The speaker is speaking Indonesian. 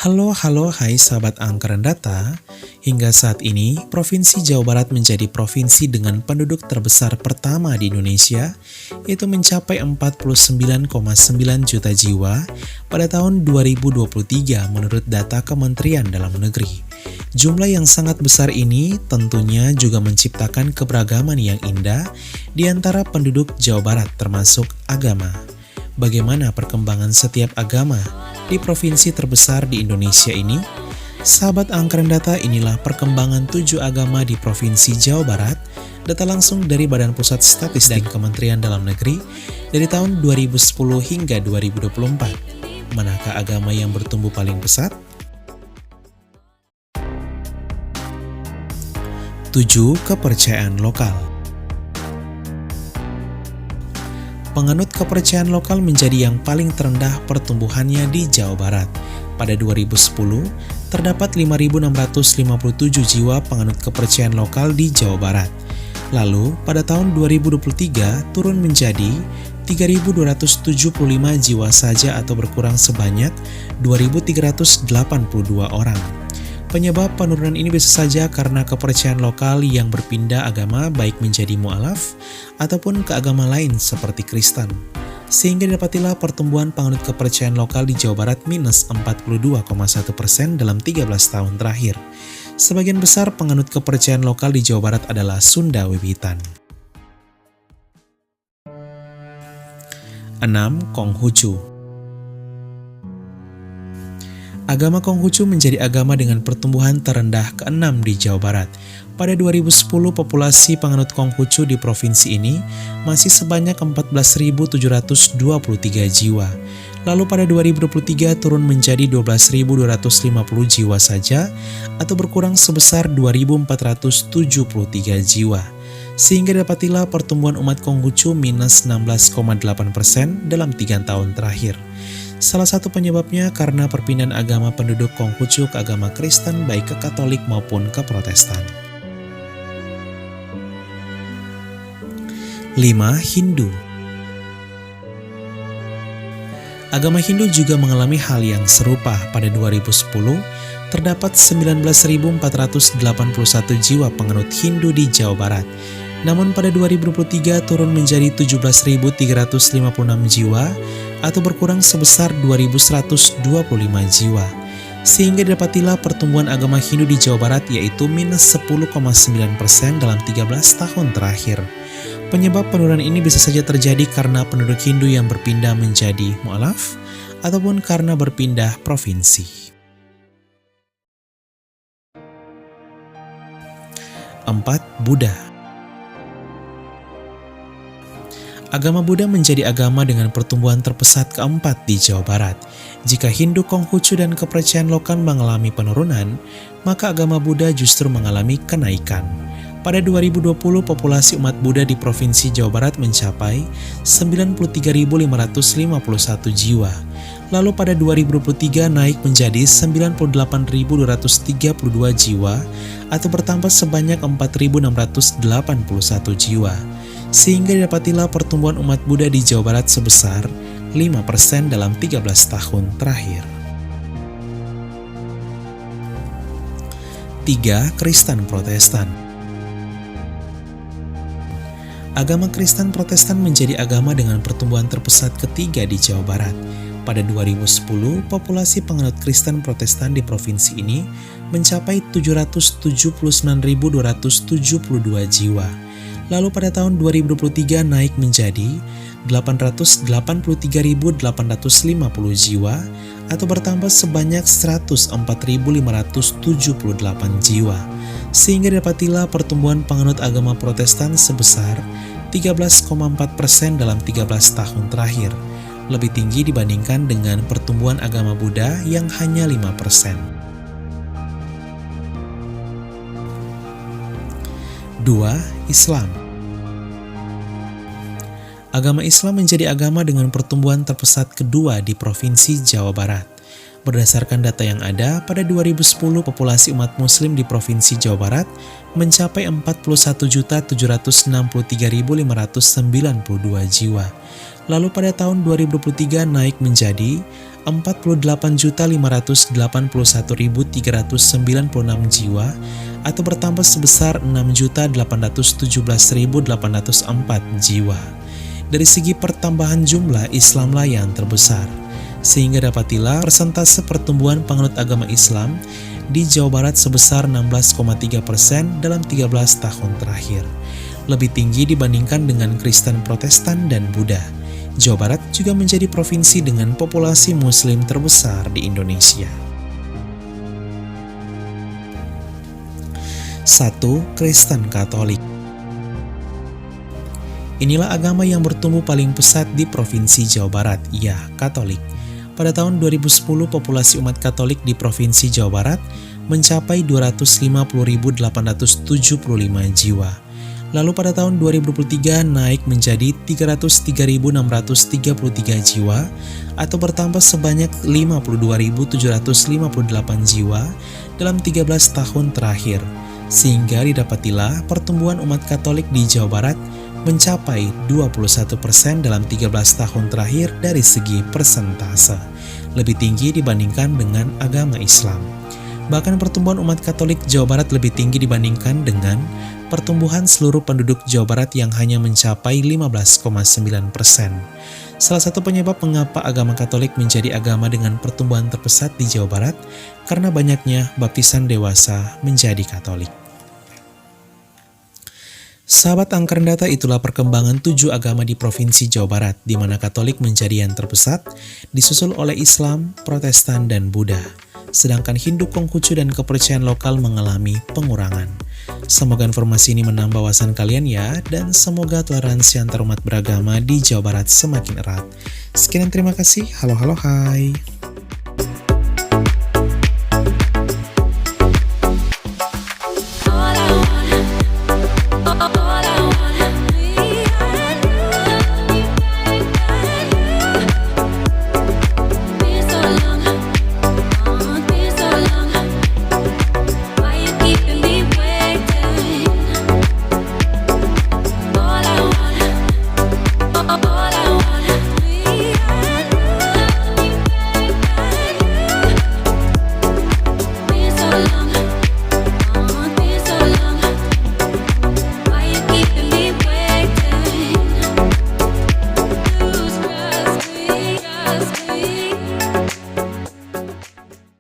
Hai sahabat Angkatan Data. Hingga saat ini, Provinsi Jawa Barat menjadi provinsi dengan penduduk terbesar pertama di Indonesia, yaitu mencapai 49,9 juta jiwa pada tahun 2023 menurut data Kementerian Dalam Negeri. Jumlah yang sangat besar ini tentunya juga menciptakan keberagaman yang indah di antara penduduk Jawa Barat termasuk agama. Bagaimana perkembangan setiap agama di provinsi terbesar di Indonesia ini? Sahabat Angkatan Data, inilah perkembangan 7 agama di Provinsi Jawa Barat, data langsung dari Badan Pusat Statistik Kementerian Dalam Negeri dari tahun 2010 hingga 2024. Manakah agama yang bertumbuh paling pesat? 7. Kepercayaan lokal. Penganut kepercayaan lokal menjadi yang paling terendah pertumbuhannya di Jawa Barat. Pada 2010, terdapat 5.657 jiwa penganut kepercayaan lokal di Jawa Barat. Lalu, pada tahun 2023 turun menjadi 3.275 jiwa saja atau berkurang sebanyak 2.382 orang. Penyebab penurunan ini bisa saja karena kepercayaan lokal yang berpindah agama baik menjadi mu'alaf ataupun ke agama lain seperti Kristen. Sehingga didapatilah pertumbuhan penganut kepercayaan lokal di Jawa Barat minus 42,1% dalam 13 tahun terakhir. Sebagian besar penganut kepercayaan lokal di Jawa Barat adalah Sunda Wiwitan. 6. Konghucu. Agama Konghucu menjadi agama dengan pertumbuhan terendah ke-6 di Jawa Barat. Pada 2010, populasi penganut Konghucu di provinsi ini masih sebanyak 14.723 jiwa. Lalu pada 2023 turun menjadi 12.250 jiwa saja atau berkurang sebesar 2.473 jiwa. Sehingga dapatilah pertumbuhan umat Konghucu minus 16,8% dalam 3 tahun terakhir. Salah satu penyebabnya karena perpindahan agama penduduk Konghucu ke agama Kristen baik ke Katolik maupun ke Protestan. 5. Hindu. Agama Hindu juga mengalami hal yang serupa. Pada 2010, terdapat 19.481 jiwa penganut Hindu di Jawa Barat. Namun pada 2023 turun menjadi 17.356 jiwa atau berkurang sebesar 2.125 jiwa. Sehingga didapatilah pertumbuhan agama Hindu di Jawa Barat yaitu minus 10,9% dalam 13 tahun terakhir. Penyebab penurunan ini bisa saja terjadi karena penduduk Hindu yang berpindah menjadi mu'alaf ataupun karena berpindah provinsi. 4. Buddha. Agama Buddha menjadi agama dengan pertumbuhan terpesat keempat di Jawa Barat. Jika Hindu, Konghucu, dan kepercayaan lokal mengalami penurunan, maka agama Buddha justru mengalami kenaikan. Pada 2020, populasi umat Buddha di Provinsi Jawa Barat mencapai 93.551 jiwa. Lalu pada 2023 naik menjadi 98.232 jiwa atau bertambah sebanyak 4.681 jiwa. Sehingga didapatilah pertumbuhan umat Buddha di Jawa Barat sebesar 5% dalam 13 tahun terakhir. 3. Kristen Protestan. Agama Kristen Protestan menjadi agama dengan pertumbuhan terpesat ketiga di Jawa Barat. Pada 2010, populasi penganut Kristen Protestan di provinsi ini mencapai 779.272 jiwa. Lalu pada tahun 2023 naik menjadi 883.850 jiwa atau bertambah sebanyak 104.578 jiwa. Sehingga dapatilah pertumbuhan penganut agama Protestan sebesar 13,4% dalam 13 tahun terakhir. Lebih tinggi dibandingkan dengan pertumbuhan agama Buddha yang hanya 5%. 2. Islam. Agama Islam menjadi agama dengan pertumbuhan terpesat kedua di Provinsi Jawa Barat. Berdasarkan data yang ada, pada 2010 populasi umat muslim di Provinsi Jawa Barat mencapai 41.763.592 jiwa. Lalu pada tahun 2023 naik menjadi 48.581.396 jiwa atau bertambah sebesar 6.817.804 jiwa. Dari segi pertambahan jumlah, Islamlah yang terbesar, sehingga dapatilah persentase pertumbuhan penganut agama Islam di Jawa Barat sebesar 16,3% dalam 13 tahun terakhir, lebih tinggi dibandingkan dengan Kristen Protestan dan Buddha. Jawa Barat juga menjadi provinsi dengan populasi Muslim terbesar di Indonesia. 1. Kristen Katolik. Inilah agama yang bertumbuh paling pesat di Provinsi Jawa Barat, ya, Katolik. Pada tahun 2010, populasi umat Katolik di Provinsi Jawa Barat mencapai 250.875 jiwa. Lalu pada tahun 2023 naik menjadi 303.633 jiwa atau bertambah sebanyak 52.758 jiwa dalam 13 tahun terakhir, sehingga didapatilah pertumbuhan umat Katolik di Jawa Barat mencapai 21% dalam 13 tahun terakhir dari segi persentase, lebih tinggi dibandingkan dengan agama Islam. Bahkan pertumbuhan umat Katolik Jawa Barat lebih tinggi dibandingkan dengan pertumbuhan seluruh penduduk Jawa Barat yang hanya mencapai 15,9%. Salah satu penyebab mengapa agama Katolik menjadi agama dengan pertumbuhan terpesat di Jawa Barat karena banyaknya baptisan dewasa menjadi Katolik. Sahabat Angkren Data, itulah perkembangan 7 agama di Provinsi Jawa Barat, di mana Katolik menjadi yang terpesat, disusul oleh Islam, Protestan, dan Buddha. Sedangkan Hindu, Konghucu, dan kepercayaan lokal mengalami pengurangan. Semoga informasi ini menambah wawasan kalian ya, dan semoga toleransi antar umat beragama di Jawa Barat semakin erat. Sekian, terima kasih. Halo, hai. Oh